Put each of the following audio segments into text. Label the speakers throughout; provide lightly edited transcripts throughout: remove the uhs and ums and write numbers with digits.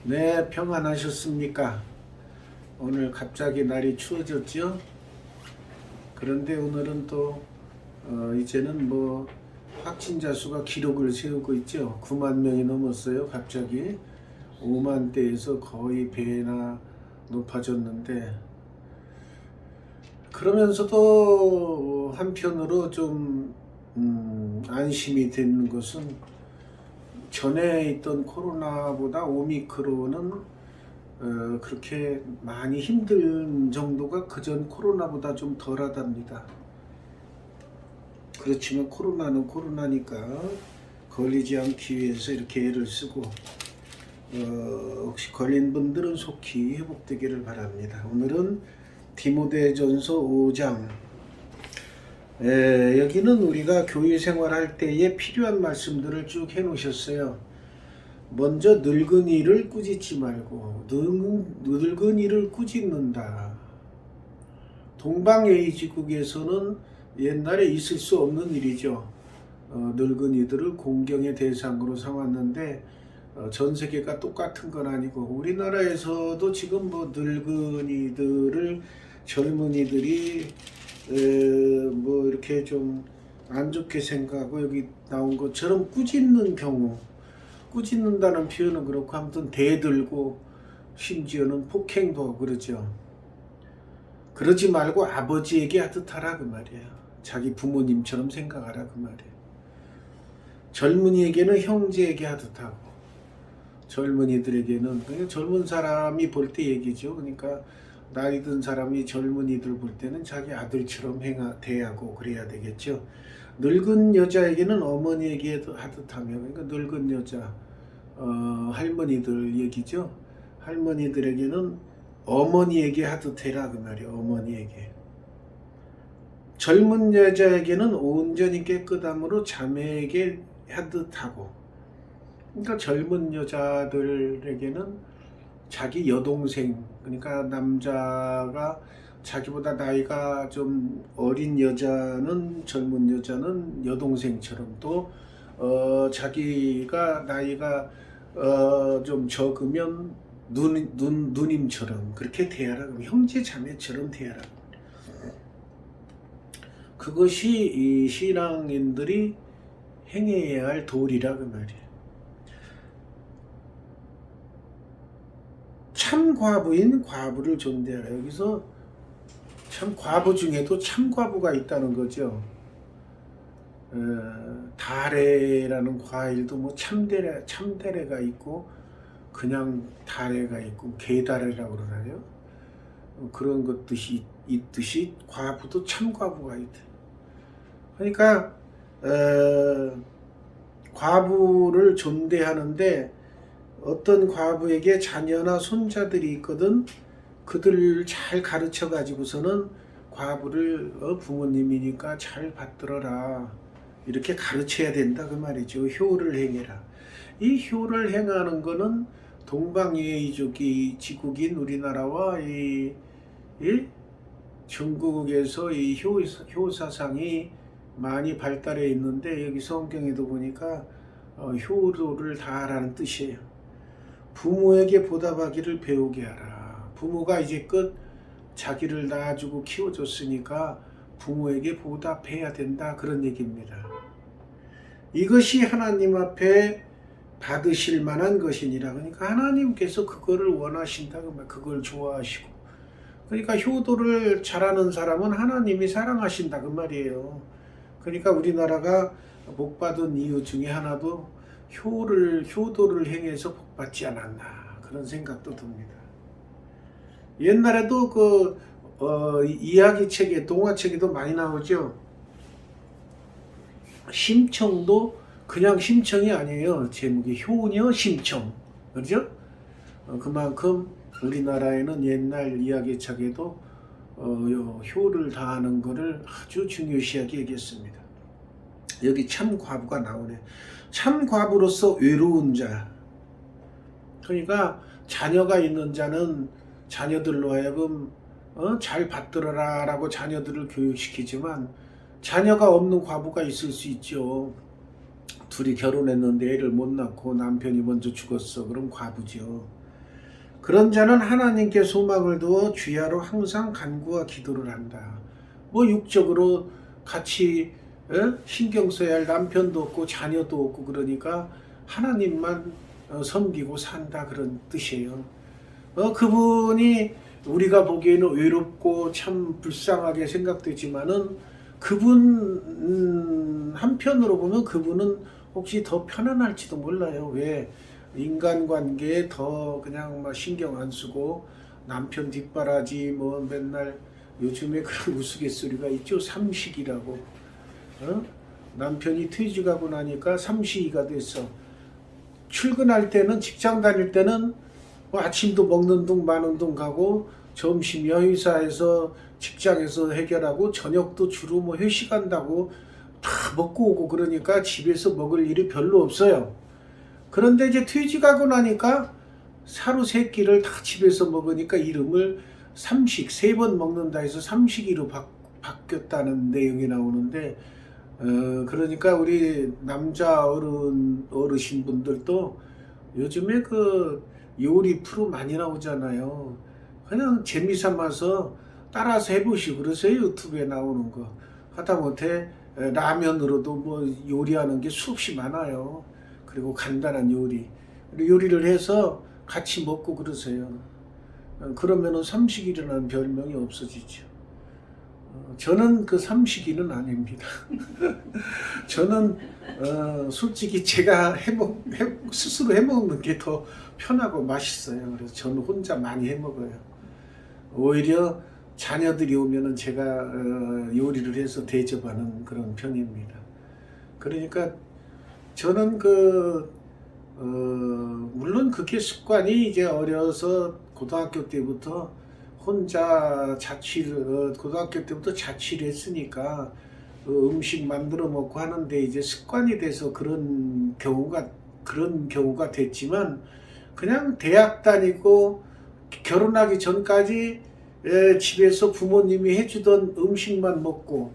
Speaker 1: 네, 평안하셨습니까? 오늘 갑자기 날이 추워졌죠? 그런데 오늘은 또 이제는 뭐 확진자 수가 기록을 세우고 있죠. 9만 명이 넘었어요. 갑자기 5만 대에서 거의 배나 높아졌는데, 그러면서도 한편으로 좀 안심이 되는 것은, 전에 있던 코로나보다 오미크론은 그렇게 많이 힘든 정도가 그전 코로나보다 좀 덜하답니다. 그렇지만 코로나는 코로나니까 걸리지 않기 위해서 이렇게 애를 쓰고, 혹시 걸린 분들은 속히 회복되기를 바랍니다. 오늘은 디모데전서 5장, 여기는 우리가 교회 생활할 때에 필요한 말씀들을 쭉 해놓으셨어요. 먼저 늙은이를 꾸짖지 말고, 늙은이를 꾸짖는다. 동방예의지국에서는 옛날에 있을 수 없는 일이죠. 늙은이들을 공경의 대상으로 삼았는데, 전 세계가 똑같은 건 아니고, 우리나라에서도 지금 뭐 늙은이들을 젊은이들이 뭐 이렇게 좀 안 좋게 생각하고, 여기 나온 것처럼 꾸짖는 경우, 꾸짖는다는 표현은 그렇고 아무튼 대들고 심지어는 폭행도 하고 그러죠. 그러지 말고 아버지에게 하듯 하라 그 말이에요. 자기 부모님처럼 생각하라 그 말이에요. 젊은이에게는 형제에게 하듯 하고, 젊은이들에게는 그냥 젊은 사람이 볼 때 얘기죠. 그러니까 나이 든 사람이 젊은이들 볼 때는 자기 아들처럼 대하고 그래야 되겠죠. 늙은 여자에게는 어머니에게 하듯 하며, 그러니까 늙은 여자, 할머니들 얘기죠. 할머니들에게는 어머니에게 하듯 해라 그 말이에요. 어머니에게. 젊은 여자에게는 온전히 깨끗함으로 자매에게 하듯 하고, 그러니까 젊은 여자들에게는 자기 여동생, 그러니까 남자가 자기보다 나이가 좀 어린 여자는, 젊은 여자는 여동생처럼, 또 자기가 나이가 좀 적으면 누님처럼 그렇게 대하라. 형제 자매처럼 대하라. 그것이 이 신앙인들이 행해야 할 도리라 그 말이에요. 참 과부인 과부를 존대하라. 여기서 참 과부 중에도 참 과부가 있다는 거죠. 다래라는 과일도 뭐 참다래가 있고 그냥 다래가 있고 개다래라고 그러나요? 그런 것듯이 있듯이 과부도 참 과부가 있다. 그러니까 과부를 존대하는데, 어떤 과부에게 자녀나 손자들이 있거든 그들을 잘 가르쳐 가지고서는 과부를 부모님이니까 잘 받들어라 이렇게 가르쳐야 된다 그 말이죠. 효를 행해라. 이 효를 행하는 거는 동방예의족이 지국인 우리나라와 이 중국에서 이 효사상이 많이 발달해 있는데, 여기 성경에도 보니까 효도를 다하라는 뜻이에요. 부모에게 보답하기를 배우게 하라. 부모가 이제껏 자기를 낳아주고 키워줬으니까 부모에게 보답해야 된다, 그런 얘기입니다. 이것이 하나님 앞에 받으실 만한 것이니라. 그러니까 하나님께서 그거를 원하신다, 그걸 좋아하시고, 그러니까 효도를 잘하는 사람은 하나님이 사랑하신다 그 말이에요. 그러니까 우리나라가 복받은 이유 중에 하나도 효도를 행해서 복받지 않았나, 그런 생각도 듭니다. 옛날에도 이야기책에, 동화책에도 많이 나오죠. 심청도 그냥 심청이 아니에요. 제목이 효녀 심청, 그렇죠? 그만큼 우리나라에는 옛날 이야기책에도 효를 다하는 것을 아주 중요시하게 얘기했습니다. 여기 참 과부가 나오네. 참 과부로서 외로운 자. 그러니까 자녀가 있는 자는 자녀들로 하여금 잘 받들어라 라고 자녀들을 교육시키지만, 자녀가 없는 과부가 있을 수 있죠. 둘이 결혼했는데 애를 못 낳고 남편이 먼저 죽었어. 그럼 과부죠. 그런 자는 하나님께 소망을 두어 주야로 항상 간구와 기도를 한다. 뭐 육적으로 같이 신경 써야 할 남편도 없고 자녀도 없고 그러니까 하나님만 섬기고 산다 그런 뜻이에요. 그분이 우리가 보기에는 외롭고 참 불쌍하게 생각되지만은 그분 한편으로 보면 그분은 혹시 더 편안할지도 몰라요. 왜? 인간관계에 더 그냥 막 신경 안 쓰고 남편 뒷바라지 뭐 맨날 요즘에 그런 우스갯소리가 있죠. 삼식이라고. 남편이 퇴직하고 나니까 삼식이가 됐어. 출근할 때는 직장 다닐 때는 뭐 아침도 먹는 둥 마는 둥 가고 점심 여의사에서 직장에서 해결하고 저녁도 주로 뭐 회식한다고 다 먹고 오고 그러니까 집에서 먹을 일이 별로 없어요. 그런데 이제 퇴직하고 나니까 하루 세 끼를 다 집에서 먹으니까 이름을 삼식, 세 번 먹는다 해서 삼식이로 바뀌었다는 내용이 나오는데 그러니까 우리 남자 어르신 분들도 요즘에 그 요리 프로 많이 나오잖아요. 그냥 재미삼아서 따라서 해보시고 그러세요. 유튜브에 나오는 거. 하다못해 라면으로도 뭐 요리하는 게 수없이 많아요. 그리고 간단한 요리. 요리를 해서 같이 먹고 그러세요. 그러면은 삼식이라는 별명이 없어지죠. 저는 그 삼식이는 아닙니다. 저는 솔직히 제가 스스로 해먹는 게 더 편하고 맛있어요. 그래서 저는 혼자 많이 해먹어요. 오히려 자녀들이 오면은 제가 요리를 해서 대접하는 그런 편입니다. 그러니까 저는 물론 그게 습관이 이제 어려서 고등학교 때부터 혼자 고등학교 때부터 자취를 했으니까 음식 만들어 먹고 하는데 이제 습관이 돼서 그런 경우가 됐지만 그냥 대학 다니고 결혼하기 전까지 집에서 부모님이 해주던 음식만 먹고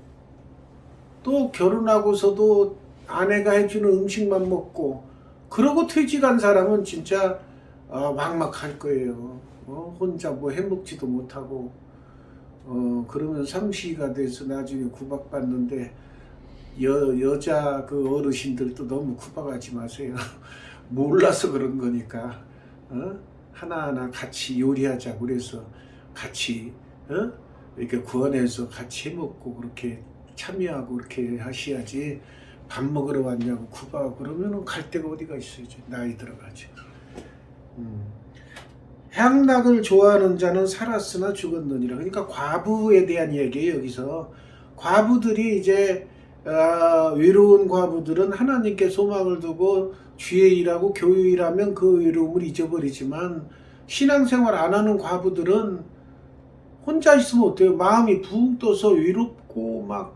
Speaker 1: 또 결혼하고서도 아내가 해주는 음식만 먹고 그러고 퇴직한 사람은 진짜 막막할 거예요. 혼자 뭐 해먹지도 못하고 그러면 삼시가 돼서 나중에 구박받는데 여자 그 어르신들도 너무 구박하지 마세요. 몰라서 그런 거니까 하나하나 같이 요리하자 그래서 같이 이렇게 구원해서 같이 해먹고 그렇게 참여하고 그렇게 하셔야지 밥 먹으러 왔냐고 구박하고 그러면 갈 데가 어디가 있어요. 나이 들어가죠. 향락을 좋아하는 자는 살았으나 죽었느니라. 그러니까 과부에 대한 얘기예요. 여기서 과부들이 이제 외로운 과부들은 하나님께 소망을 두고 주의 일하고 교회 일하면 그 외로움을 잊어버리지만 신앙생활 안 하는 과부들은 혼자 있으면 어때요? 마음이 붕 떠서 외롭고 막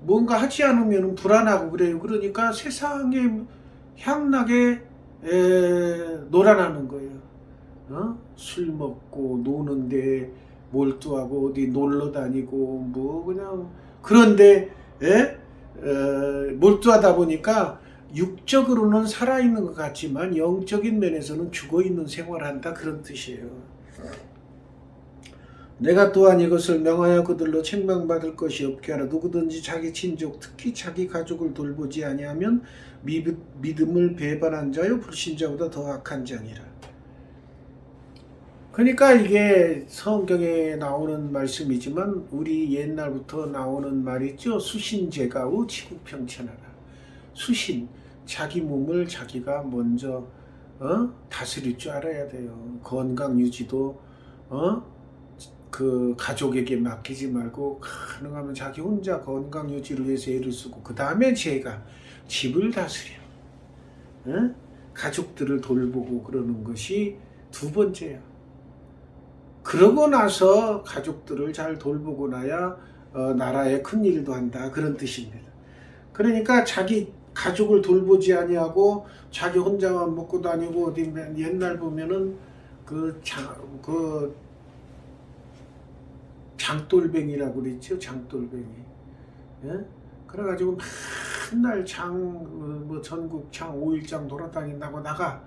Speaker 1: 뭔가 하지 않으면 불안하고 그래요. 그러니까 세상의 향락에 놀아나는 거예요. 술 먹고 노는데 몰두하고 어디 놀러 다니고 뭐 그냥 그런데 몰두하다 보니까 육적으로는 살아있는 것 같지만 영적인 면에서는 죽어있는 생활한다 그런 뜻이에요. 내가 또한 이것을 명하여 그들로 책망받을 것이 없게 하라. 누구든지 자기 친족 특히 자기 가족을 돌보지 아니하면 믿음을 배반한 자요 불신자보다 더 악한 자니라. 그러니까 이게 성경에 나오는 말씀이지만 우리 옛날부터 나오는 말이죠. 수신제가우 지국평천하라. 수신, 자기 몸을 자기가 먼저 다스릴 줄 알아야 돼요. 건강 유지도 그 가족에게 맡기지 말고 가능하면 자기 혼자 건강 유지를 위해서 애를 쓰고 그 다음에 제가 집을 다스려 가족들을 돌보고 그러는 것이 두 번째야. 그러고 나서 가족들을 잘 돌보고 나야 나라에 큰 일도 한다 그런 뜻입니다. 그러니까 자기 가족을 돌보지 아니하고 자기 혼자만 먹고 다니고 어디 옛날 보면은 장돌뱅이라고 그랬죠. 장돌뱅이. 예? 그래가지고 맨날 전국 장 5일장 돌아다닌다고 나가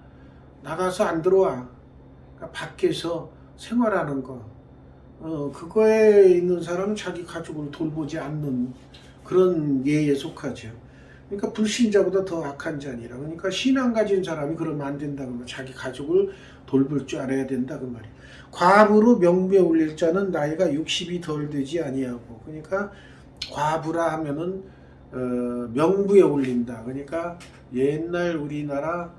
Speaker 1: 나가서 안 들어와. 그러니까 밖에서 생활하는 거. 그거에 있는 사람은 자기 가족을 돌보지 않는 그런 예에 속하죠. 그러니까 불신자보다 더 악한 자니라. 그러니까 신앙 가진 사람이 그러면 안 된다. 그 말. 자기 가족을 돌볼 줄 알아야 된다. 그 말이에요. 과부로 명부에 올릴 자는 나이가 60이 덜 되지 아니하고. 그러니까 과부라 하면은 명부에 올린다. 그러니까 옛날 우리나라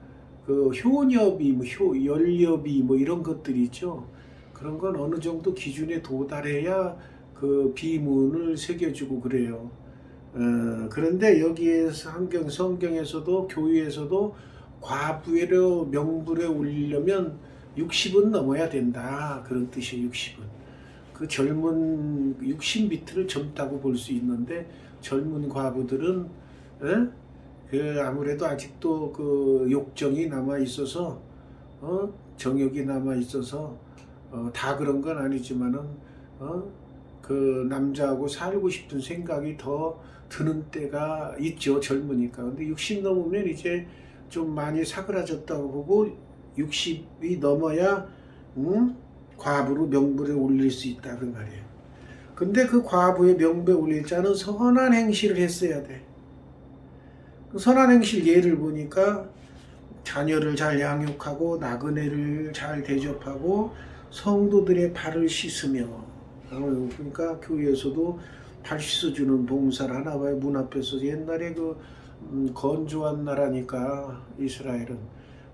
Speaker 1: 그 효녀비, 연료비 이런 것들이 있죠. 그런 건 어느 정도 기준에 도달해야 그 비문을 새겨주고 그래요. 그런데 여기에서 성경에서도 교회에서도 과부로 명부에 올리려면 60은 넘어야 된다. 그런 뜻이에요. 60은. 그 젊은 60 밑을 젊다고 볼 수 있는데 젊은 과부들은 그 아무래도 아직도 그 욕정이 남아 있어서 정욕이 남아 있어서 다 그런 건 아니지만은 그 남자하고 살고 싶은 생각이 더 드는 때가 있죠. 젊으니까. 근데 60 넘으면 이제 좀 많이 사그라졌다고 보고 60이 넘어야 과부로 명부에 올릴 수 있다 그 말이에요. 근데 그 과부의 명부에 올릴 자는 선한 행실을 했어야 돼. 그 선한 행실 예를 보니까 자녀를 잘 양육하고 나그네를 잘 대접하고 성도들의 발을 씻으며 그러니까 교회에서도 발 씻어주는 봉사를 하나 봐요. 문 앞에서 옛날에 그 건조한 나라니까 이스라엘은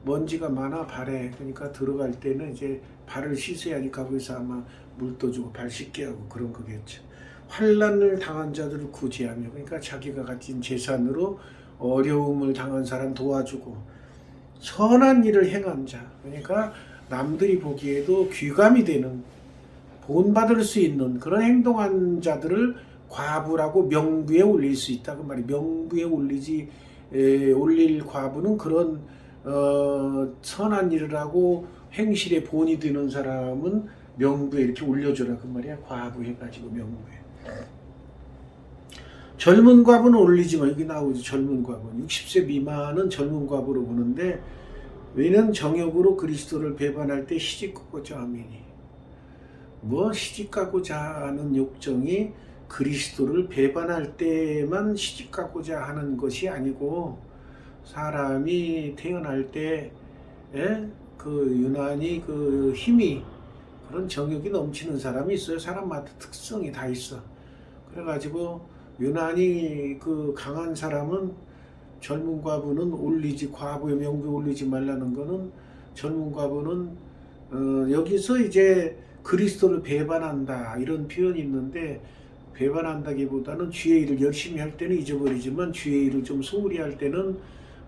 Speaker 1: 먼지가 많아 발에. 그러니까 들어갈 때는 이제 발을 씻어야 하니까 거기서 아마 물 떠주고 발 씻게 하고 그런 거겠죠. 환난을 당한 자들을 구제하며 그러니까 자기가 가진 재산으로 어려움을 당한 사람 도와주고 선한 일을 행한 자. 그러니까 남들이 보기에도 귀감이 되는 본받을 수 있는 그런 행동한 자들을 과부라고 명부에 올릴 수 있다. 그 말이 명부에 올릴 과부는 그런 선한 일을 하고 행실에 본이 되는 사람은 명부에 이렇게 올려줘라. 그 말이야. 과부 해가지고 명부에. 젊은 과부는 올리지만 여기 나오죠. 젊은 과부는 60세 미만은 젊은 과부로 보는데 왜냐면 정욕으로 그리스도를 배반할 때 시집가고자 함이니. 시집가고자 하는 욕정이 그리스도를 배반할 때만 시집가고자 하는 것이 아니고 사람이 태어날 때 그 유난히 그 힘이 그런 정욕이 넘치는 사람이 있어요. 사람마다 특성이 다 있어. 그래가지고 유난히 그 강한 사람은 젊은 과부는 과부의 명부에 올리지 말라는 거는 젊은 과부는 여기서 이제 그리스도를 배반한다 이런 표현이 있는데 배반한다기보다는 주의 일을 열심히 할 때는 잊어버리지만 주의 일을 좀 소홀히 할 때는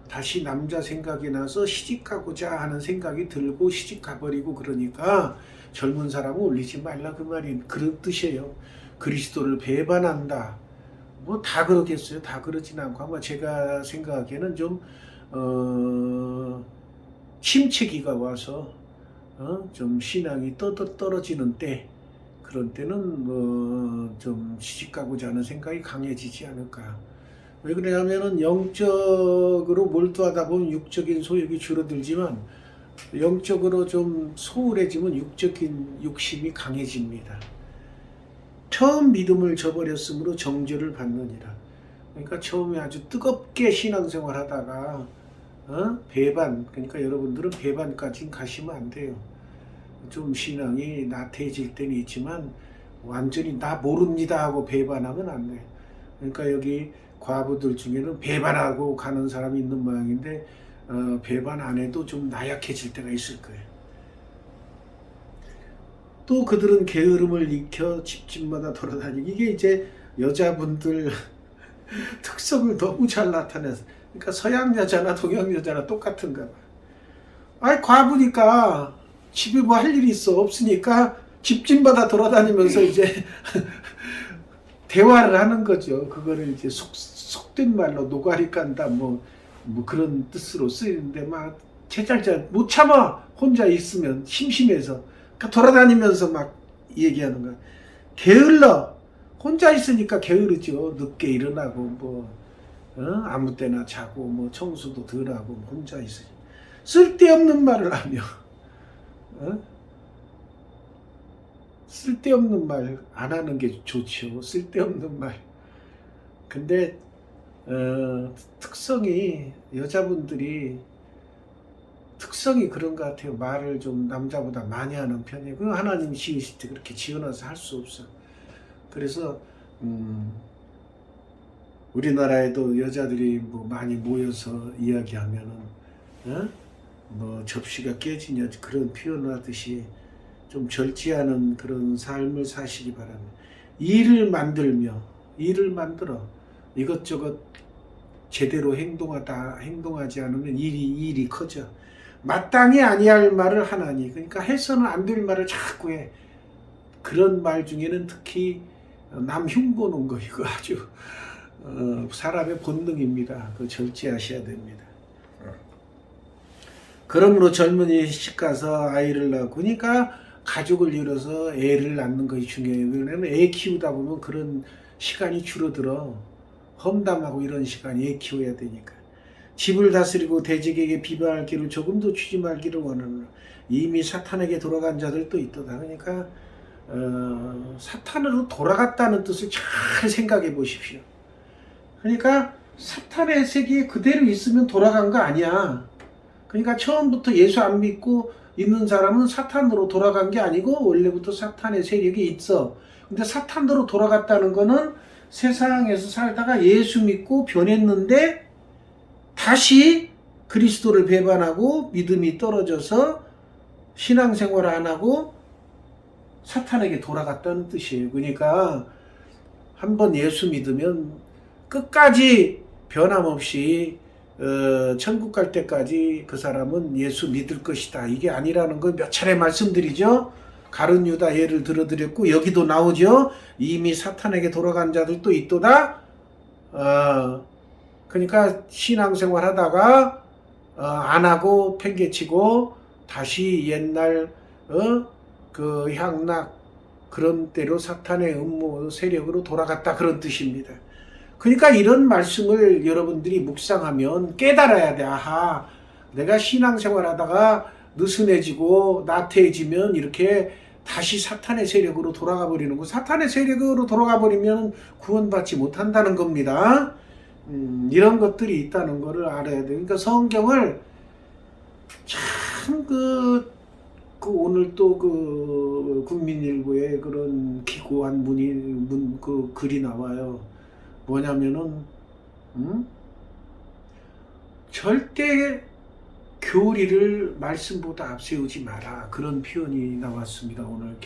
Speaker 1: 다시 남자 생각이 나서 시집가고자 하는 생각이 들고 시집가버리고 그러니까 젊은 사람은 올리지 말라 그 말이 그런 뜻이에요. 그리스도를 배반한다. 다 그러겠어요. 다 그러진 않고 아마 제가 생각하기에는 좀 침체기가 와서 좀 신앙이 떨어지는 때 그런 때는 좀 시집가고자 하는 생각이 강해지지 않을까. 왜 그러냐면은 영적으로 몰두하다 보면 육적인 소욕이 줄어들지만 영적으로 좀 소홀해지면 육적인 욕심이 강해집니다. 처음 믿음을 저버렸으므로 정죄를 받느니라. 그러니까 처음에 아주 뜨겁게 신앙생활 하다가 배반, 그러니까 여러분들은 배반까지는 가시면 안 돼요. 좀 신앙이 나태해질 때는 있지만 완전히 나 모릅니다 하고 배반하면 안 돼요. 그러니까 여기 과부들 중에는 배반하고 가는 사람이 있는 모양인데 배반 안 해도 좀 나약해질 때가 있을 거예요. 또 그들은 게으름을 익혀 집집마다 돌아다니고 이게 이제 여자분들 특성을 너무 잘 나타내서 그러니까 서양 여자나 동양 여자나 똑같은가 봐. 아니 과부니까 집에 뭐 할 일이 있어 없으니까 집집마다 돌아다니면서 이제 대화를 하는 거죠. 그거를 이제 속된 말로 노가리 깐다 뭐 그런 뜻으로 쓰이는데 막 제잘잘 못 참아 혼자 있으면 심심해서 그러니까 돌아다니면서 막 얘기하는 거야. 게을러 혼자 있으니까 게으르죠. 늦게 일어나고 아무 때나 자고 청소도 덜 하고 혼자 있으니 쓸데없는 말을 하며, 쓸데없는 말 안 하는 게 좋죠. 쓸데없는 말. 근데 특성이 여자분들이 특성이 그런 것 같아요. 말을 좀 남자보다 많이 하는 편이에요. 그 하나님이 지으실 때 그렇게 지어놔서 할 수 없어. 그래서 우리나라에도 여자들이 뭐 많이 모여서 이야기하면은 뭐 접시가 깨지냐 그런 표현을 하듯이 좀 절제하는 그런 삶을 사시기 바랍니다. 일을 만들어 이것저것 제대로 행동하지 않으면 일이 커져. 마땅히 아니할 말을 하나니, 그러니까 해서는 안 될 말을 자꾸 해. 그런 말 중에는 특히 남 흉보는 거, 이거 아주 사람의 본능입니다. 그 절제하셔야 됩니다. 그러므로 젊은이 시집 가서 아이를 낳고, 그러니까 가족을 이뤄서 애를 낳는 것이 중요해요. 왜냐면 애 키우다 보면 그런 시간이 줄어들어. 험담하고 이런 시간이 애 키워야 되니까. 집을 다스리고 대적에게 비방할 길을 조금도 주지 말기를 원하는, 이미 사탄에게 돌아간 자들도 있도다. 그러니까 사탄으로 돌아갔다는 뜻을 잘 생각해 보십시오. 그러니까 사탄의 세계에 그대로 있으면 돌아간 거 아니야. 그러니까 처음부터 예수 안 믿고 있는 사람은 사탄으로 돌아간 게 아니고 원래부터 사탄의 세력이 있어. 근데 사탄으로 돌아갔다는 거는 세상에서 살다가 예수 믿고 변했는데 다시 그리스도를 배반하고 믿음이 떨어져서 신앙생활을 안 하고 사탄에게 돌아갔다는 뜻이에요. 그러니까 한번 예수 믿으면 끝까지 변함없이 천국 갈 때까지 그 사람은 예수 믿을 것이다. 이게 아니라는 걸 몇 차례 말씀드리죠. 가룟 유다 예를 들어드렸고 여기도 나오죠. 이미 사탄에게 돌아간 자들도 있도다. 그러니까 신앙생활 하다가 안 하고 팽개치고 다시 옛날 그 향락 그런 때로 사탄의 음모 세력으로 돌아갔다, 그런 뜻입니다. 그러니까 이런 말씀을 여러분들이 묵상하면 깨달아야 돼. 아하, 내가 신앙생활 하다가 느슨해지고 나태해지면 이렇게 다시 사탄의 세력으로 돌아가 버리는 거. 사탄의 세력으로 돌아가 버리면 구원받지 못한다는 겁니다. 이런 것들이 있다는 것을 알아야 돼. 그러니까 성경을 참 오늘 또 국민일보에 그런 기고한 그 글이 나와요. 뭐냐면은 절대 교리를 말씀보다 앞세우지 마라, 그런 표현이 나왔습니다. 오늘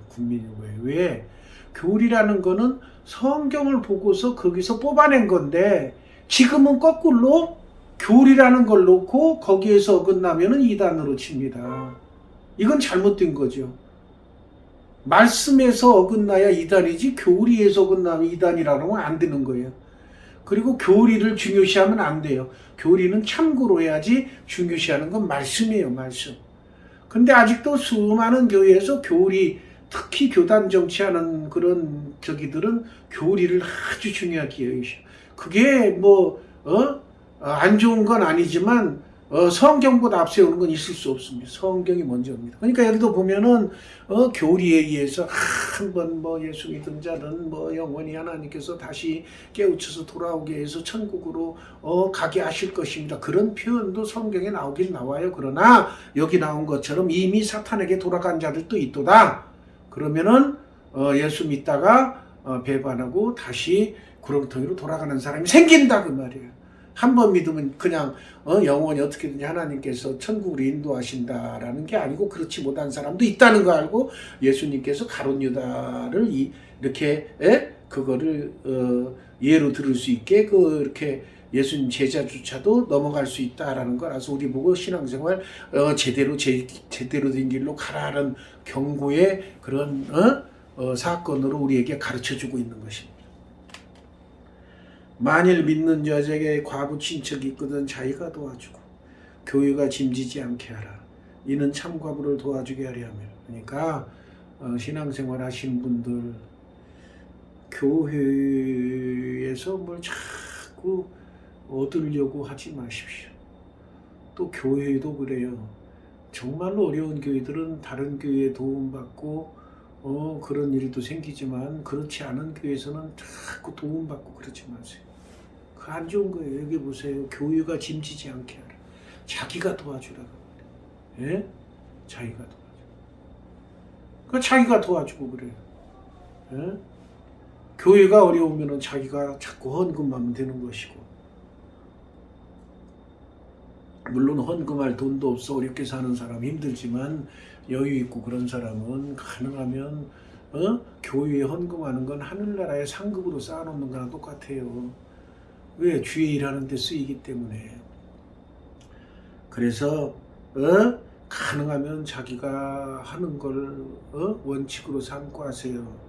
Speaker 1: 국민일보에. 왜? 교리라는 거는 성경을 보고서 거기서 뽑아낸 건데 지금은 거꾸로 교리라는 걸 놓고 거기에서 어긋나면은 이단으로 칩니다. 이건 잘못된 거죠. 말씀에서 어긋나야 이단이지 교리에서 어긋나면 이단이라고 하면 안 되는 거예요. 그리고 교리를 중요시하면 안 돼요. 교리는 참고로 해야지, 중요시하는 건 말씀이에요, 말씀. 근데 아직도 수많은 교회에서 교리, 특히 교단 정치하는 그런 저기들은 교리를 아주 중요하게 여기셔. 그게 안 좋은 건 아니지만 성경보다 앞세우는 건 있을 수 없습니다. 성경이 먼저입니다. 그러니까 여기도 보면은 교리에 의해서 한번 예수 믿은 자는 영원히 하나님께서 다시 깨우쳐서 돌아오게 해서 천국으로 가게 하실 것입니다. 그런 표현도 성경에 나오긴 나와요. 그러나 여기 나온 것처럼 이미 사탄에게 돌아간 자들도 있도다. 그러면은 예수 믿다가 배반하고 다시 구렁텅이로 돌아가는 사람이 생긴다, 그 말이에요. 한 번 믿으면 그냥 영원히 어떻게든지 하나님께서 천국으로 인도하신다라는 게 아니고, 그렇지 못한 사람도 있다는 거 알고 예수님께서 가룟 유다를 이렇게 그거를 예로 들을 수 있게 그렇게 예수님 제자조차도 넘어갈 수 있다라는 걸 알아서 우리 보고 신앙생활 제대로 된 길로 가라는 경고의 그런 사건으로 우리에게 가르쳐주고 있는 것입니다. 만일 믿는 여자에게 과부 친척이 있거든 자기가 도와주고 교회가 짐지지 않게 하라. 이는 참과부를 도와주게 하려 함이라. 그러니까 신앙생활 하신 분들 교회에서 뭘 자꾸 얻으려고 하지 마십시오. 또 교회도 그래요. 정말로 어려운 교회들은 다른 교회에 도움받고 그런 일도 생기지만 그렇지 않은 교회에서는 자꾸 도움받고 그러지 마세요. 그 안 좋은 거예요. 여기 보세요. 교회가 짐지지 않게 하라. 자기가 도와주라고. 예? 자기가 도와줘. 그 자기가 도와주고 그래요. 예? 교회가 어려우면은 자기가 자꾸 헌금하면 되는 것이고. 물론 헌금할 돈도 없어 어렵게 사는 사람 힘들지만 여유 있고 그런 사람은 가능하면 교회에 헌금하는 건 하늘나라의 상급으로 쌓아놓는 거랑 똑같아요. 왜? 주의 일하는 데 쓰이기 때문에. 그래서 가능하면 자기가 하는 걸 원칙으로 삼고 하세요.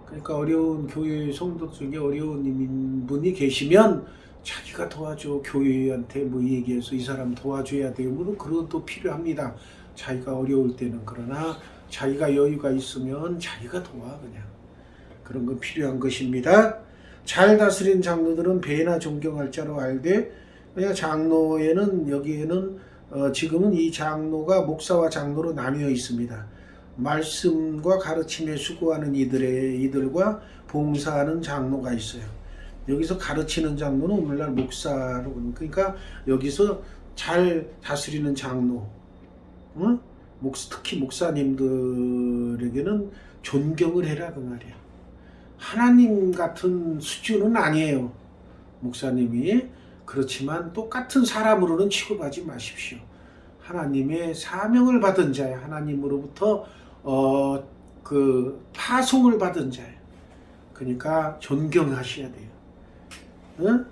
Speaker 1: 그러니까 어려운 교회 성도 중에 어려운 분이 계시면 자기가 도와줘. 교회한테 뭐 얘기해서 이 사람 도와줘야 돼요. 물론 그런 것도 필요합니다. 자기가 어려울 때는. 그러나 자기가 여유가 있으면 자기가 도와. 그냥 그런 건 필요한 것입니다. 잘 다스린 장로들은 배나 존경할 자로 알되, 그냥 장로에는 여기에는 지금은 이 장로가 목사와 장로로 나뉘어 있습니다. 말씀과 가르침에 수고하는 이들과 봉사하는 장로가 있어요. 여기서 가르치는 장로는 오늘날 목사로, 그러니까 여기서 잘 다스리는 장로, 특히 목사님들에게는 존경을 해라 그 말이야. 하나님 같은 수준은 아니에요, 목사님이. 그렇지만 똑같은 사람으로는 취급하지 마십시오. 하나님의 사명을 받은 자예요. 하나님으로부터 그 파송을 받은 자예요. 그러니까 존경하셔야 돼요. 응?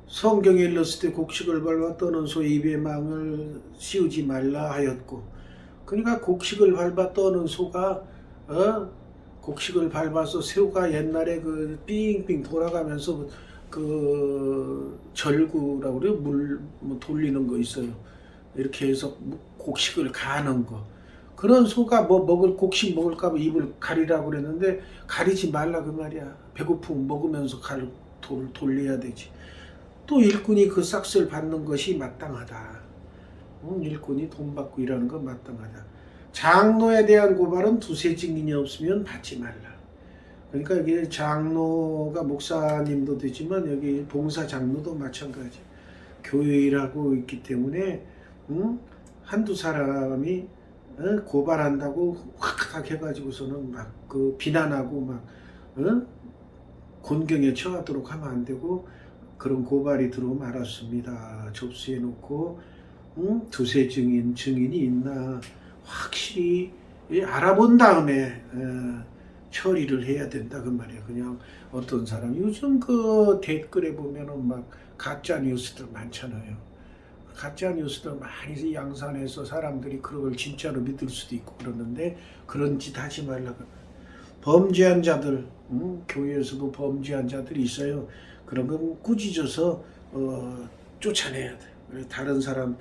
Speaker 1: 성경에 일렀을 때 곡식을 밟아 떠는 소 입에 망을 씌우지 말라 하였고, 그러니까 곡식을 밟아 떠는 소가 곡식을 밟아서 새우가 옛날에 그 삥삥 돌아가면서 그 절구라고 그래요. 물 돌리는 거 있어요. 이렇게 해서 곡식을 가는 거. 그런 소가 곡식 먹을까 봐 입을 가리라고 그랬는데 가리지 말라 그 말이야. 배고프면 먹으면서 돌려야 되지. 또 일꾼이 그 싹스를 받는 것이 마땅하다. 일꾼이 돈 받고 일하는 건 마땅하다. 장로에 대한 고발은 두세 증인이 없으면 받지 말라. 그러니까 이게 장로가 목사님도 되지만 여기 봉사 장로도 마찬가지. 교회 일하고 있기 때문에 한두 사람이 고발한다고 확 해가지고서는 막 그 비난하고 막 곤경에 처하도록 하면 안 되고, 그런 고발이 들어오면 알았습니다. 접수해 놓고 두세 증인이 있나 확실히 알아본 다음에 처리를 해야 된다 그 말이에요. 그냥 어떤 사람 요즘 그 댓글에 보면은 막 가짜 뉴스들 많잖아요. 가짜 뉴스들 많이 양산해서 사람들이 그걸 진짜로 믿을 수도 있고 그러는데 그런 짓 하지 말라고. 범죄한 자들, 교회에서도 범죄한 자들이 있어요. 그런 건 꾸짖어서 쫓아내야 돼. 다른 사람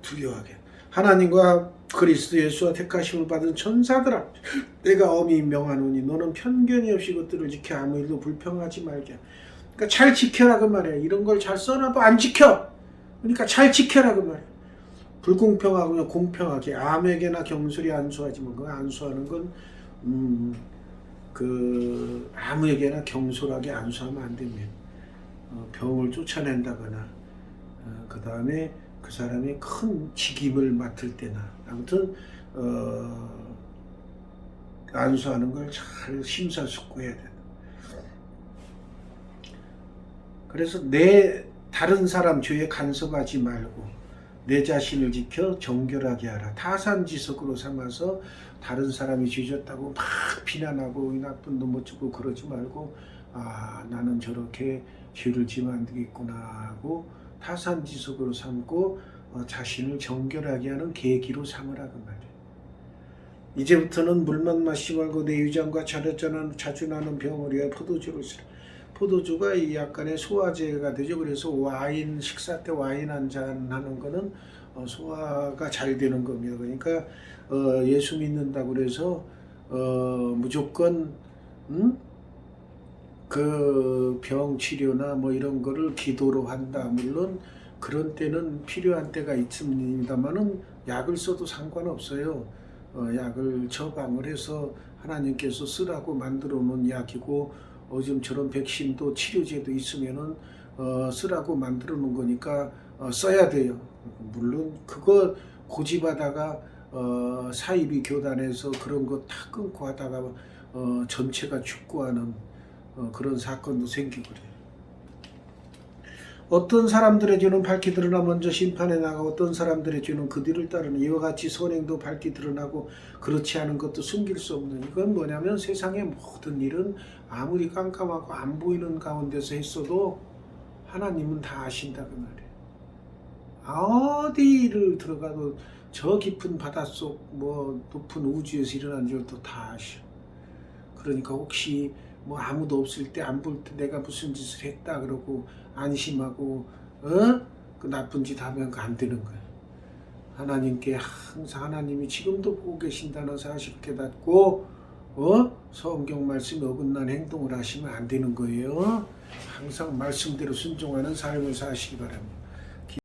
Speaker 1: 두려워하게. 하나님과 그리스도 예수와 택하심을 받은 천사들아, 내가 엄히 명하노니 너는 편견이 없이 그것들을 지켜 아무 일도 불평하지 말게. 그러니까 잘 지켜라 그 말이야. 이런 걸 잘 써놔도 안 지켜. 그러니까 잘 지켜라 그 말이야. 불공평하고 공평하게 암에게나 경솔히 안수하지만 그 안수하는 건 그 아무에게나 경솔하게 안수하면 안 됩니다. 병을 쫓아낸다거나 그 다음에 그 사람이 큰 직임을 맡을 때나 아무튼 안수하는 걸 잘 심사숙고해야 된다. 그래서 다른 사람 죄에 간섭하지 말고 내 자신을 지켜 정결하게 하라. 타산지석으로 삼아서 다른 사람이 죄졌다고 막 비난하고 이 나쁜 놈 어쩌고 그러지 말고, 나는 저렇게 죄를 지면 안 되겠구나 하고 타산지석으로 삼고 자신을 정결하게 하는 계기로 삼으라 그 말이에요. 이제부터는 물만 마시지 말고 내 위장과 자주 나는 병을 위하여 포도주를 쓰라. 포도주가 이 약간의 소화제가 되죠. 그래서 식사 때 와인 한 잔 하는 거는 소화가 잘 되는 겁니다. 그러니까 예수 믿는다고 그래서 무조건 그 병 치료나 뭐 이런 거를 기도로 한다. 물론 그런 때는 필요한 때가 있습니다만은 약을 써도 상관없어요. 약을 처방을 해서 하나님께서 쓰라고 만들어 놓은 약이고 요즘처럼 백신도 치료제도 있으면은 쓰라고 만들어 놓은 거니까 써야 돼요. 물론 그거 고집하다가 사이비 교단에서 그런 거 다 끊고 하다가 전체가 죽고 하는 그런 사건도 생기고 그래요. 어떤 사람들의 죄는 밝게 드러나 먼저 심판에 나가고 어떤 사람들의 죄는 그 뒤를 따르는 이와 같이 선행도 밝게 드러나고 그렇지 않은 것도 숨길 수 없는 이건 뭐냐면 세상의 모든 일은 아무리 깜깜하고 안 보이는 가운데서 했어도 하나님은 다 아신다 그 말이에요. 어디를 들어가도 저 깊은 바닷속 뭐 높은 우주에서 일어난 일도 다 아셔. 그러니까 혹시 뭐 아무도 없을 때 안 볼 때 내가 무슨 짓을 했다 그러고 안심하고 그 나쁜 짓 하면 안 되는 거예요. 하나님께 항상 하나님이 지금도 보고 계신다는 사실을 깨닫고 성경 말씀에 어긋난 행동을 하시면 안 되는 거예요. 항상 말씀대로 순종하는 삶을 사시기 바랍니다.